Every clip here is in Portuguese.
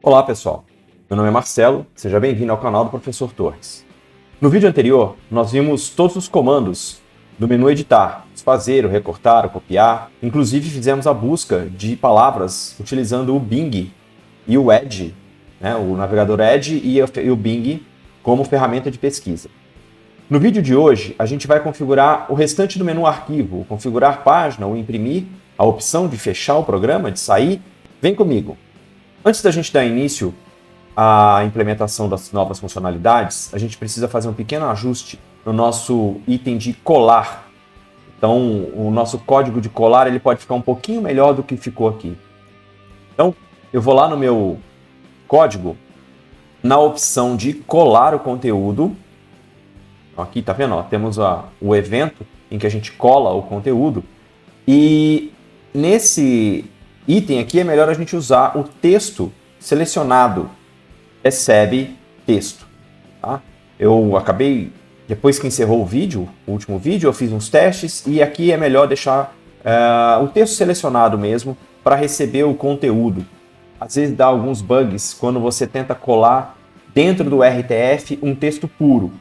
Olá pessoal, meu nome é Marcelo, seja bem-vindo ao canal do Professor Torres. No vídeo anterior, nós vimos todos os comandos do menu editar, desfazer, o recortar, o copiar, inclusive fizemos a busca de palavras utilizando o Bing e o Edge, né, o navegador Edge e o Bing como ferramenta de pesquisa. No vídeo de hoje, a gente vai configurar o restante do menu arquivo, configurar página, o imprimir, a opção de fechar o programa, de sair. Vem comigo! Antes da gente dar início à implementação das novas funcionalidades, a gente precisa fazer um pequeno ajuste no nosso item de colar. Então, o nosso código de colar ele pode ficar um pouquinho melhor do que ficou aqui. Então, eu vou lá no meu código, na opção de colar o conteúdo. Aqui, tá vendo? Ó, temos o evento em que a gente cola o conteúdo. E nesse item aqui é melhor a gente usar o texto selecionado. Recebe texto. Tá? Eu acabei, depois que encerrou o vídeo, o último vídeo, eu fiz uns testes e aqui é melhor deixar o texto selecionado mesmo para receber o conteúdo. Às vezes dá alguns bugs quando você tenta colar dentro do RTF um texto puro.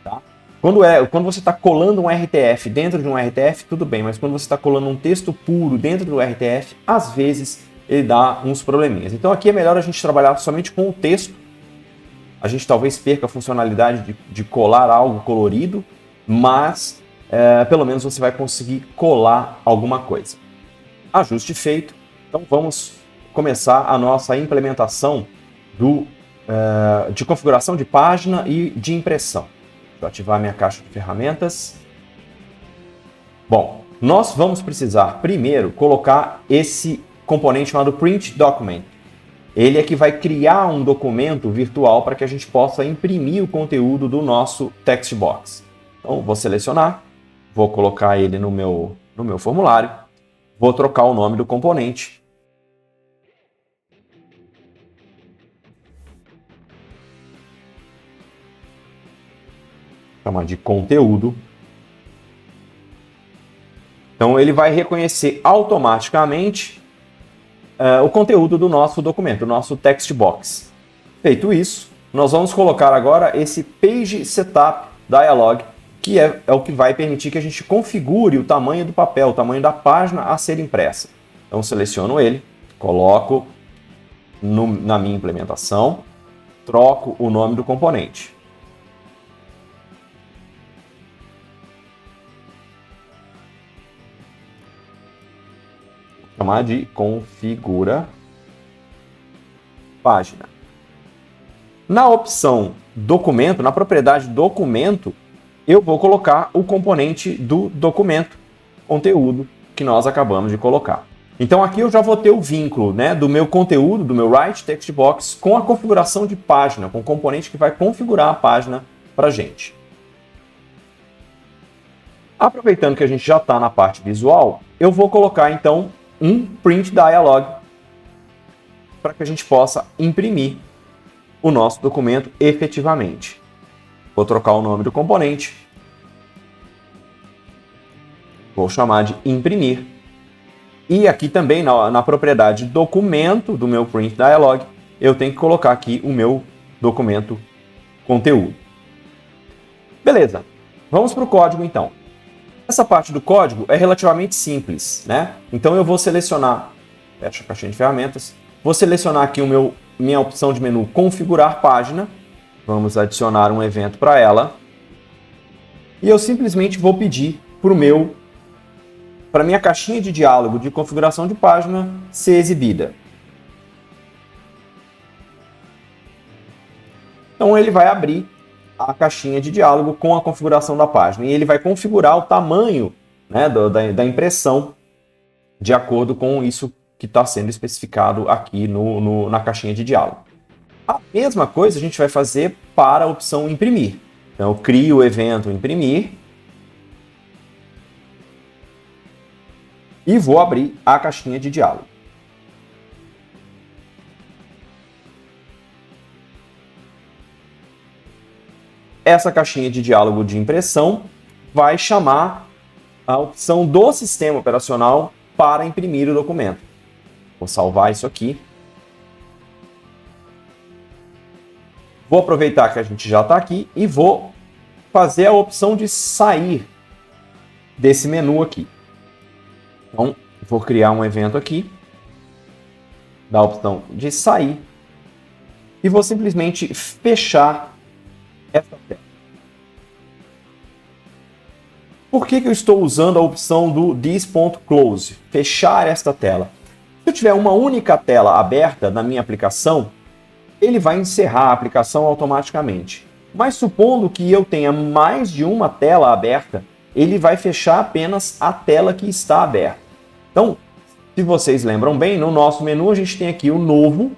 Tá? Quando você está colando um RTF dentro de um RTF, tudo bem, mas quando você está colando um texto puro dentro do RTF, às vezes ele dá uns probleminhas. Então aqui é melhor a gente trabalhar somente com o texto. A gente talvez perca a funcionalidade de colar algo colorido, mas pelo menos você vai conseguir colar alguma coisa. Ajuste feito, então vamos começar a nossa implementação de configuração de página e de impressão. Vou ativar minha caixa de ferramentas. Bom, nós vamos precisar primeiro colocar esse componente chamado Print Document. Ele é que vai criar um documento virtual para que a gente possa imprimir o conteúdo do nosso text box. Então, vou selecionar, vou colocar ele no meu formulário, vou trocar o nome do componente. Chamar de conteúdo. Então ele vai reconhecer automaticamente o conteúdo do nosso documento, do nosso text box. Feito isso, nós vamos colocar agora esse Page Setup Dialog, que é o que vai permitir que a gente configure o tamanho do papel, o tamanho da página a ser impressa. Então seleciono ele, coloco na minha implementação, troco o nome do componente. Chamar de configura página. Na opção documento, na propriedade documento, eu vou colocar o componente do documento, conteúdo, que nós acabamos de colocar. Então aqui eu já vou ter o vínculo, né, do meu conteúdo, do meu write text box, com a configuração de página, com o componente que vai configurar a página para a gente. Aproveitando que a gente já está na parte visual, eu vou colocar então um Print Dialog para que a gente possa imprimir o nosso documento efetivamente. Vou trocar o nome do componente. Vou chamar de imprimir. E aqui também na propriedade documento do meu Print Dialog, eu tenho que colocar aqui o meu documento conteúdo. Beleza, vamos para o código então. Essa parte do código é relativamente simples, né? Então eu vou selecionar, fecha a caixinha de ferramentas, vou selecionar aqui minha opção de menu configurar página, vamos adicionar um evento para ela, e eu simplesmente vou pedir para minha caixinha de diálogo de configuração de página ser exibida. Então ele vai abrir a caixinha de diálogo com a configuração da página. E ele vai configurar o tamanho, né, da impressão de acordo com isso que está sendo especificado aqui na caixinha de diálogo. A mesma coisa a gente vai fazer para a opção imprimir. Então eu crio o evento imprimir e vou abrir a caixinha de diálogo. Essa caixinha de diálogo de impressão vai chamar a opção do sistema operacional para imprimir o documento. Vou salvar isso aqui. Vou aproveitar que a gente já está aqui e vou fazer a opção de sair desse menu aqui. Então, vou criar um evento aqui, da opção de sair, e vou simplesmente fechar essa tela. Por que eu estou usando a opção do this.close, fechar esta tela? Se eu tiver uma única tela aberta na minha aplicação, ele vai encerrar a aplicação automaticamente. Mas supondo que eu tenha mais de uma tela aberta, ele vai fechar apenas a tela que está aberta. Então, se vocês lembram bem, no nosso menu a gente tem aqui o novo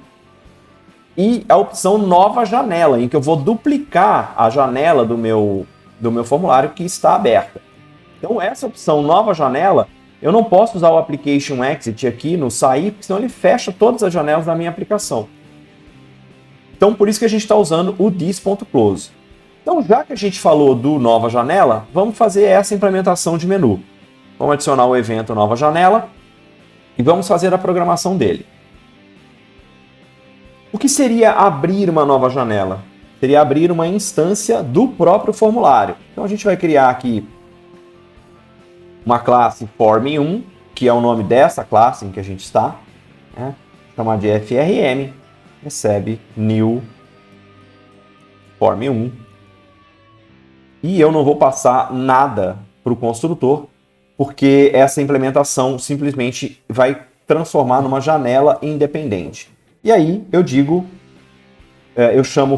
e a opção nova janela, em que eu vou duplicar a janela do meu formulário que está aberta. Então, essa opção nova janela, eu não posso usar o Application Exit aqui no sair, porque senão ele fecha todas as janelas da minha aplicação. Então, por isso que a gente está usando o this.close. Então, já que a gente falou do nova janela, vamos fazer essa implementação de menu. Vamos adicionar o evento nova janela e vamos fazer a programação dele. O que seria abrir uma nova janela? Seria abrir uma instância do próprio formulário. Então, a gente vai criar aqui uma classe form1, que é o nome dessa classe em que a gente está, né? Chamar de frm, recebe new form1. E eu não vou passar nada para o construtor, porque essa implementação simplesmente vai transformar numa janela independente. E aí eu digo, eu chamo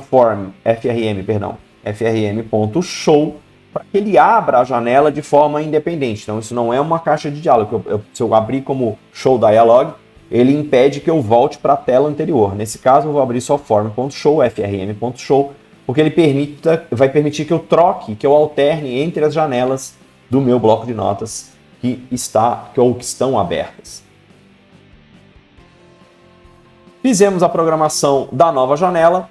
frm.show para que ele abra a janela de forma independente. Então isso não é uma caixa de diálogo. Se eu abrir como show dialog, ele impede que eu volte para a tela anterior. Nesse caso eu vou abrir só form.show, frm.show, porque ele vai permitir que eu troque, que eu alterne entre as janelas do meu bloco de notas que estão abertas. Fizemos a programação da nova janela.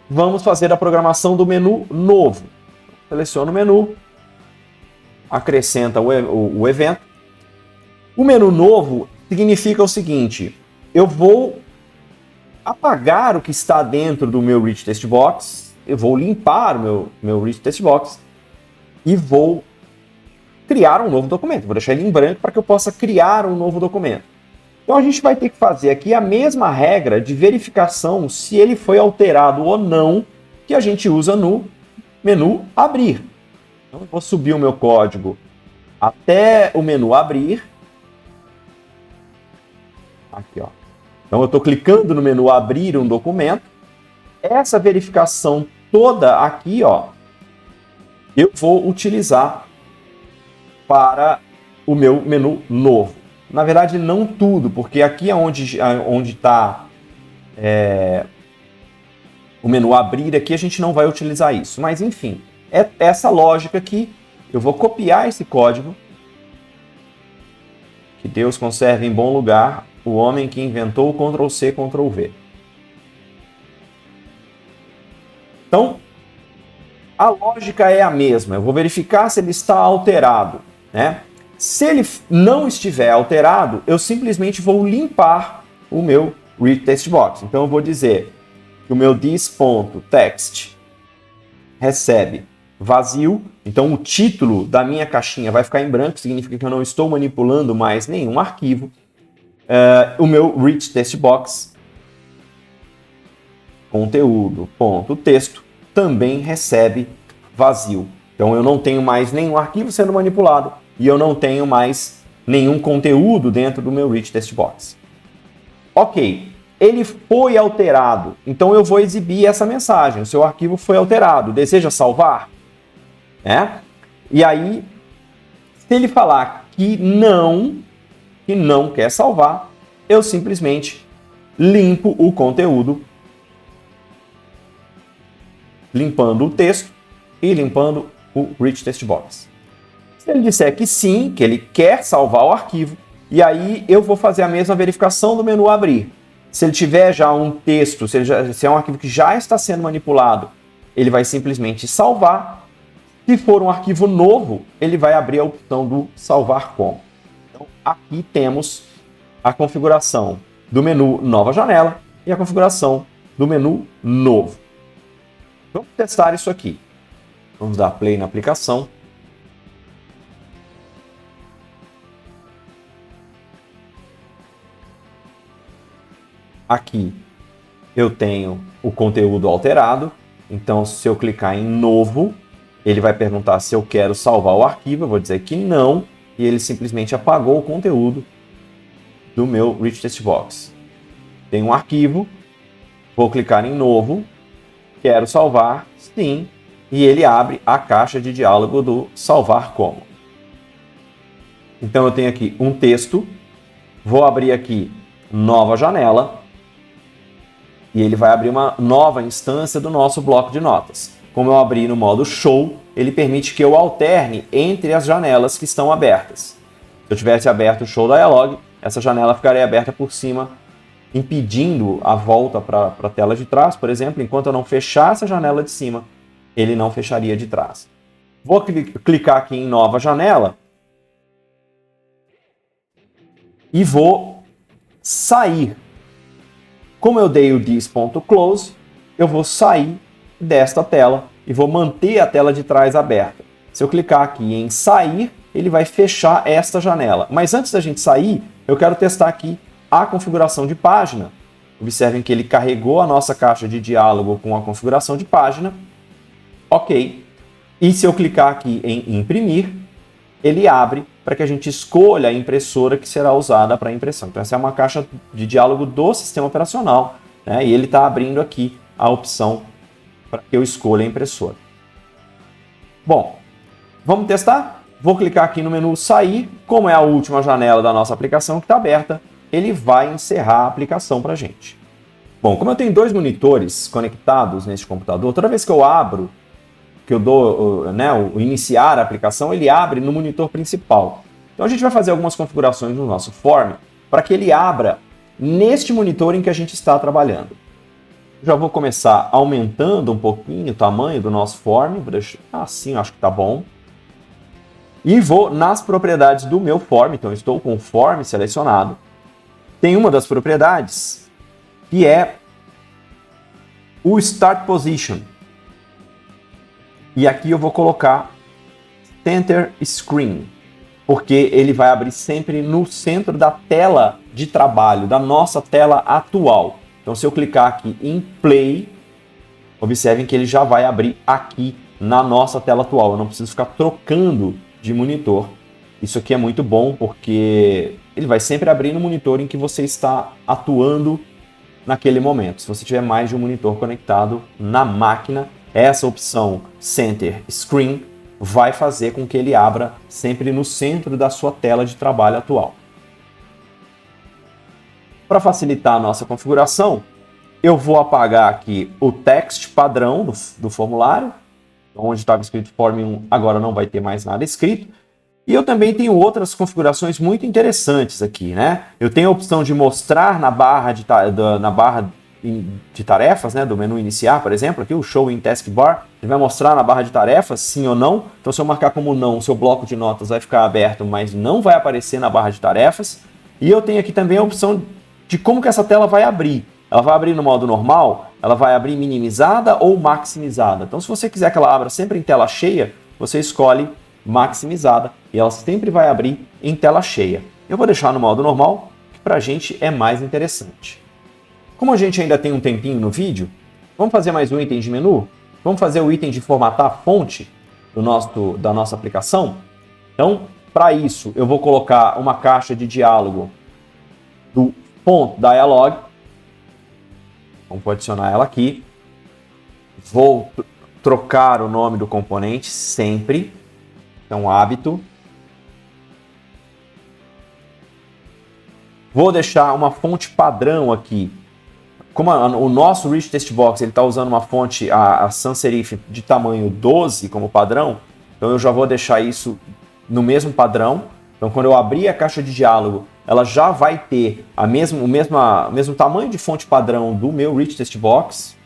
Vamos fazer a programação do menu novo. Seleciona o menu, acrescenta o evento. O menu novo significa o seguinte: eu vou apagar o que está dentro do meu Rich Text Box, eu vou limpar o meu Rich Text Box e vou criar um novo documento. Vou deixar ele em branco para que eu possa criar um novo documento. Então a gente vai ter que fazer aqui a mesma regra de verificação se ele foi alterado ou não que a gente usa no menu abrir. Então eu vou subir o meu código até o menu abrir. Aqui, ó. Então eu estou clicando no menu abrir um documento. Essa verificação toda aqui, ó, eu vou utilizar para o meu menu novo. Na verdade, não tudo, porque aqui é onde está o menu abrir, aqui a gente não vai utilizar isso. Mas, enfim, é essa lógica aqui. Eu vou copiar esse código. Que Deus conserve em bom lugar o homem que inventou o Ctrl+C, Ctrl+V. Então, a lógica é a mesma. Eu vou verificar se ele está alterado, né? Se ele não estiver alterado, eu simplesmente vou limpar o meu Rich Text Box. Então eu vou dizer que o meu this.text recebe vazio. Então o título da minha caixinha vai ficar em branco, significa que eu não estou manipulando mais nenhum arquivo. O meu Rich Text Box, conteúdo.texto, também recebe vazio. Então eu não tenho mais nenhum arquivo sendo manipulado e eu não tenho mais nenhum conteúdo dentro do meu Rich Text Box. Ok, ele foi alterado, então eu vou exibir essa mensagem: o seu arquivo foi alterado, deseja salvar? E aí, se ele falar que não quer salvar, eu simplesmente limpo o conteúdo, limpando o texto e limpando o Rich Text Box. Se ele disser que sim, que ele quer salvar o arquivo, e aí eu vou fazer a mesma verificação do menu abrir. Se ele tiver já um texto, se é um arquivo que já está sendo manipulado, ele vai simplesmente salvar. Se for um arquivo novo, ele vai abrir a opção do salvar como. Então, aqui temos a configuração do menu nova janela e a configuração do menu novo. Vamos testar isso aqui. Vamos dar play na aplicação. Aqui eu tenho o conteúdo alterado, então se eu clicar em novo, ele vai perguntar se eu quero salvar o arquivo, eu vou dizer que não, e ele simplesmente apagou o conteúdo do meu Rich Text Box. Tem um arquivo, vou clicar em novo, quero salvar, sim, e ele abre a caixa de diálogo do salvar como. Então eu tenho aqui um texto, vou abrir aqui nova janela, e ele vai abrir uma nova instância do nosso bloco de notas. Como eu abri no modo show, ele permite que eu alterne entre as janelas que estão abertas. Se eu tivesse aberto o show dialog, essa janela ficaria aberta por cima, impedindo a volta para a tela de trás, por exemplo. Enquanto eu não fechasse a janela de cima, ele não fecharia de trás. Vou clicar aqui em nova janela e vou sair. Como eu dei o this.close, eu vou sair desta tela e vou manter a tela de trás aberta. Se eu clicar aqui em sair, ele vai fechar esta janela. Mas antes da gente sair, eu quero testar aqui a configuração de página. Observem que ele carregou a nossa caixa de diálogo com a configuração de página. Ok. E se eu clicar aqui em imprimir, ele abre para que a gente escolha a impressora que será usada para a impressão. Então essa é uma caixa de diálogo do sistema operacional, né? E ele está abrindo aqui a opção para que eu escolha a impressora. Bom, vamos testar? Vou clicar aqui no menu sair. Como é a última janela da nossa aplicação que está aberta, ele vai encerrar a aplicação para a gente. Bom, como eu tenho dois monitores conectados neste computador, toda vez que eu abro, que eu dou o iniciar a aplicação, ele abre no monitor principal. Então a gente vai fazer algumas configurações no nosso form para que ele abra neste monitor em que a gente está trabalhando. Já vou começar aumentando um pouquinho o tamanho do nosso form, vou deixar assim, acho que está bom. E vou nas propriedades do meu form, então eu estou com o form selecionado. Tem uma das propriedades que é o Start Position. E aqui eu vou colocar Center Screen, porque ele vai abrir sempre no centro da tela de trabalho, da nossa tela atual. Então, se eu clicar aqui em Play, observem que ele já vai abrir aqui na nossa tela atual. Eu não preciso ficar trocando de monitor. Isso aqui é muito bom, porque ele vai sempre abrir no monitor em que você está atuando naquele momento. Se você tiver mais de um monitor conectado na máquina, essa opção Center Screen vai fazer com que ele abra sempre no centro da sua tela de trabalho atual. Para facilitar a nossa configuração, eu vou apagar aqui o text padrão do formulário, onde estava escrito Form 1, agora não vai ter mais nada escrito. E eu também tenho outras configurações muito interessantes aqui, né? Eu tenho a opção de mostrar na barra de tarefas, né, do menu iniciar, por exemplo, aqui o Show in Taskbar, ele vai mostrar na barra de tarefas, sim ou não. Então, se eu marcar como não, o seu bloco de notas vai ficar aberto, mas não vai aparecer na barra de tarefas. E eu tenho aqui também a opção de como que essa tela vai abrir. Ela vai abrir no modo normal, ela vai abrir minimizada ou maximizada. Então, se você quiser que ela abra sempre em tela cheia, você escolhe maximizada e ela sempre vai abrir em tela cheia. Eu vou deixar no modo normal, que para a gente é mais interessante. Como a gente ainda tem um tempinho no vídeo, vamos fazer mais um item de menu? Vamos fazer o item de formatar a fonte da nossa aplicação? Então, para isso, eu vou colocar uma caixa de diálogo do font dialog. Vamos adicionar ela aqui. Vou trocar o nome do componente sempre. É um hábito. Vou deixar uma fonte padrão aqui. Como o nosso Rich Text Box está usando uma fonte, a sans serif, de tamanho 12 como padrão, então eu já vou deixar isso no mesmo padrão. Então, quando eu abrir a caixa de diálogo, ela já vai ter o mesmo tamanho de fonte padrão do meu Rich Text Box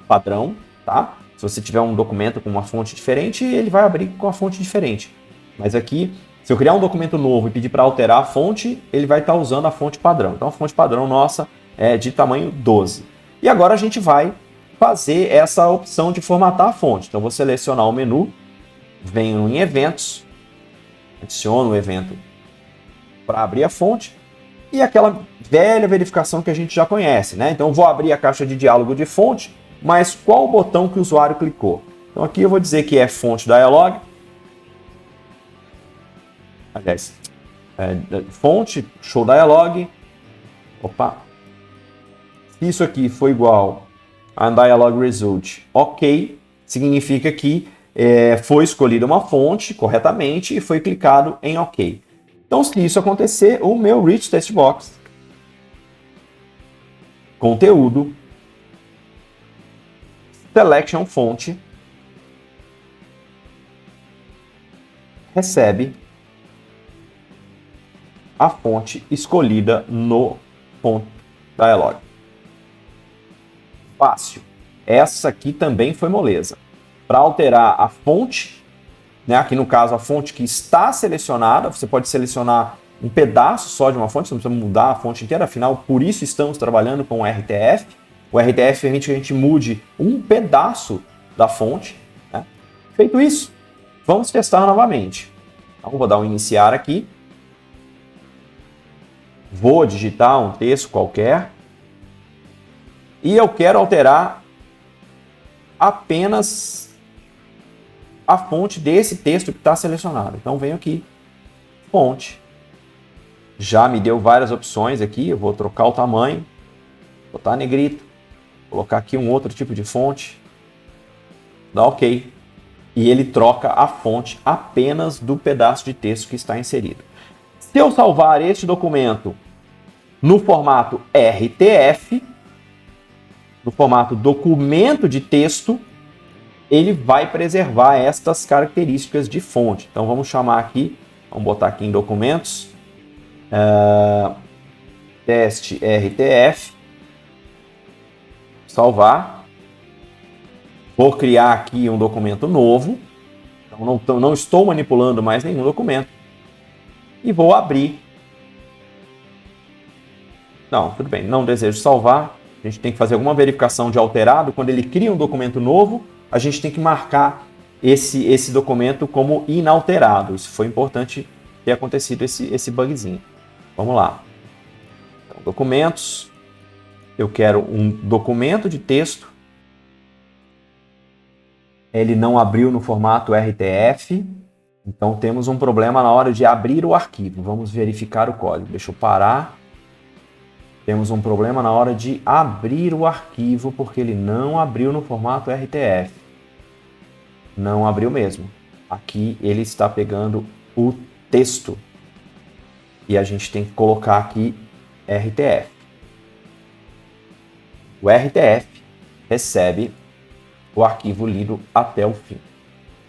padrão, tá? Se você tiver um documento com uma fonte diferente, ele vai abrir com a fonte diferente. Mas aqui, se eu criar um documento novo e pedir para alterar a fonte, ele vai estar usando a fonte padrão. Então, a fonte padrão nossa é de tamanho 12. E agora a gente vai fazer essa opção de formatar a fonte. Então, vou selecionar o menu, venho em eventos, adiciono o evento para abrir a fonte e aquela velha verificação que a gente já conhece, né? Então, vou abrir a caixa de diálogo de fonte, mas qual o botão que o usuário clicou? Então, aqui eu vou dizer que é fonte dialog. Aliás, fonte show dialog. Opa! Se isso aqui for igual a dialog result, ok, significa que foi escolhida uma fonte corretamente e foi clicado em ok. Então, se isso acontecer, o meu rich text box, conteúdo, selection fonte, recebe a fonte escolhida no font dialog. Fácil. Essa aqui também foi moleza. Para alterar a fonte, né, aqui no caso a fonte que está selecionada, você pode selecionar um pedaço só de uma fonte, você não precisa mudar a fonte inteira, afinal, por isso estamos trabalhando com o RTF. O RTF permite que a gente mude um pedaço da fonte. Né? Feito isso, vamos testar novamente. Então, vou dar um iniciar aqui. Vou digitar um texto qualquer. E eu quero alterar apenas a fonte desse texto que está selecionado. Então, venho aqui, fonte. Já me deu várias opções aqui. Eu vou trocar o tamanho, botar negrito, colocar aqui um outro tipo de fonte. Dá OK. E ele troca a fonte apenas do pedaço de texto que está inserido. Se eu salvar este documento no formato RTF, no formato documento de texto, ele vai preservar estas características de fonte. Então, vamos chamar aqui, vamos botar aqui em documentos, teste RTF, salvar, vou criar aqui um documento novo, então não estou manipulando mais nenhum documento, e vou abrir. Não, tudo bem, não desejo salvar. A gente tem que fazer alguma verificação de alterado. Quando ele cria um documento novo, a gente tem que marcar esse documento como inalterado. Isso foi importante ter acontecido esse bugzinho. Vamos lá. Então, documentos. Eu quero um documento de texto. Ele não abriu no formato RTF. Então, temos um problema na hora de abrir o arquivo. Vamos verificar o código. Deixa eu parar. Temos um problema na hora de abrir o arquivo, porque ele não abriu no formato RTF. Não abriu mesmo. Aqui ele está pegando o texto. E a gente tem que colocar aqui RTF. O RTF recebe o arquivo lido até o fim.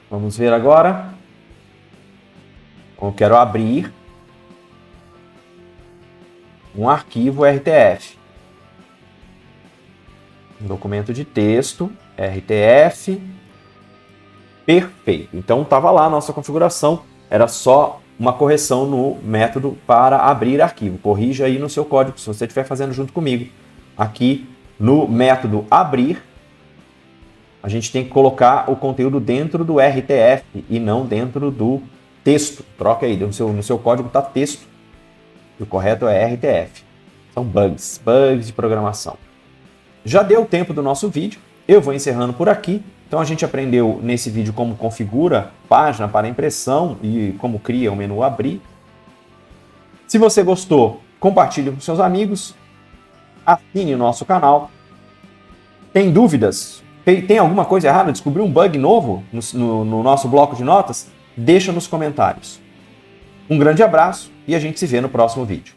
Vamos ver agora. Eu quero abrir um arquivo RTF. Um documento de texto, RTF. Perfeito. Então estava lá a nossa configuração. Era só uma correção no método para abrir arquivo. Corrija aí no seu código, se você estiver fazendo junto comigo. Aqui no método abrir, a gente tem que colocar o conteúdo dentro do RTF e não dentro do texto. Troca aí, no seu código está texto. O correto é RTF. São bugs de programação. Já deu o tempo do nosso vídeo. Eu vou encerrando por aqui. Então a gente aprendeu nesse vídeo como configura página para impressão e como cria o menu abrir. Se você gostou, compartilhe com seus amigos. Assine o nosso canal. Tem dúvidas? Tem alguma coisa errada? Descobriu um bug novo no nosso bloco de notas? Deixa nos comentários. Um grande abraço e a gente se vê no próximo vídeo.